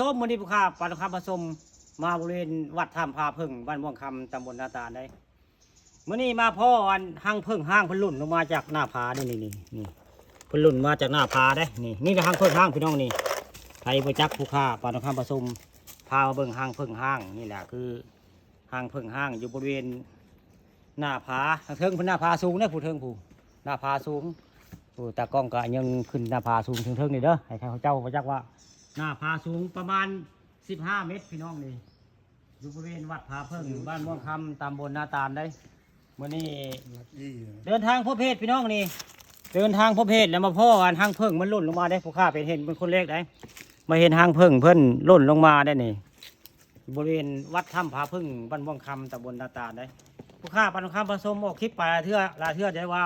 ชมมื้อนี้ผู้ค้าปานคำผสมมาบริเวณวัดถ้ำพาพึ่งบ้านม่วงคำตำบลนาตาลได้มื้อนี้มาพ่ออันห้างพึ่งห้างเพิ่นหล่นลงมาจากหน้าผานี่เพิ่นหล่นมาจากหน้าผาได้นี่ห้างพึ่งห้างพี่น้องนี่ไผบ่จักผู้ค้าปานคำผสมพามาเบิ่งห้างพึ่งห้างนี่แหละคือห้างพึ่งห้างอยู่บริเวณหน้าผาทางเทิงเพิ่นหน้าผาสูงนะผู้เทิงผู้หน้าผาสูงผู้ตากล้องก็ยังขึ้นหน้าผาสูงเทิงๆนี่เด้อให้เขาเจ้าบ่จักว่าหน้าผาสูงประมาณ15 เมตรพี่น้องนี่อยู่บริเวณวัดผาเพิ่งบ้านม่วงคำตำบลนาตาลได้เมื่อนี้เดินทางพบเพศพี่น้องนี่เดินทางพบเพศแล้วมาพ่อกันห้างเพิ่งมันหล่นลงมาได้ผู้ข้าเป็นเห็นเป็นคนแรกได้มาเห็นห้างเพิ่งเพิ่นหล่นลงมาได้นี่บริเวณวัดถ้ำผาเพิ่งบ้านม่วงคำตำบลนาตาลได้ผู้ข้าปานคำผสมออกคลิปไปลาเทื่อได้ว่า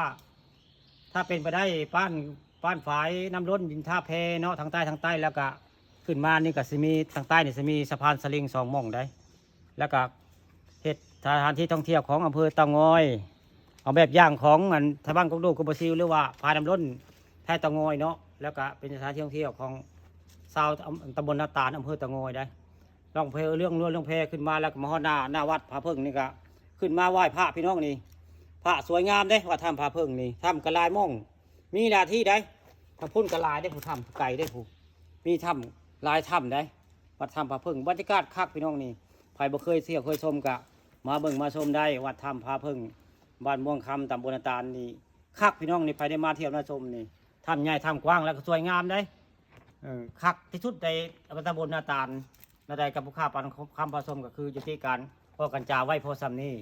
ถ้าเป็นไปได้ป้านฝายน้ำล้นดินท่าเพเนาะทางใต้แล้วก็ขึ้นมานี่ก็จะมีทางใต้นี่จะมีสะพานสลิง2 ม่องได้แล้วก็เหตุสถานที่ท่องเที่ยวของอำเภอเตางอยเอาแบบอย่างของอันทบ้านกกดูกบซิลหรือว่าพาน้ำล้นแพเตางอยเนาะแล้วก็เป็นสถานที่ท่องเที่ยวของชาวตำบลนาตาลอำเภอเตางอยได้ล่องเพเรื่องเพขึ้นมาแล้วก็มาฮอดหน้าวัดผาเพิ่งนี่ก็ขึ้นมาไหว้พระพี่น้องนี่พระสวยงามได้ว่าถ้ำผาเพิ่งนี่ถ้ำกระลายม่องมีหน้าที่ได้ถ้าพุ่นกระลายได้ผู้ถ้ำไก่ได้ผู้มีถ้ำลายถ้ำได้วัดถ้ำผาเพิ่งบรรยากาศคักพี่น้องนี่ใครบ่เคยเที่ยวเคยชมกะมาเบิ่งมาชมได้วัดถ้ำผาเพิ่งบ้านม่วงคำตำบลนาตาลนี่คักพี่น้องนี่ใครได้มาเที่ยวมาชมนี่ถ้ำใหญ่ถ้ำกว้างแล้วก็สวยงามได้คักที่สุดในตำบลนาตาลนาใดกับผู้ข้าปานคำผสมก็คืออยู่ที่การพ่อกันจาไหวพ่อซ้ำนี่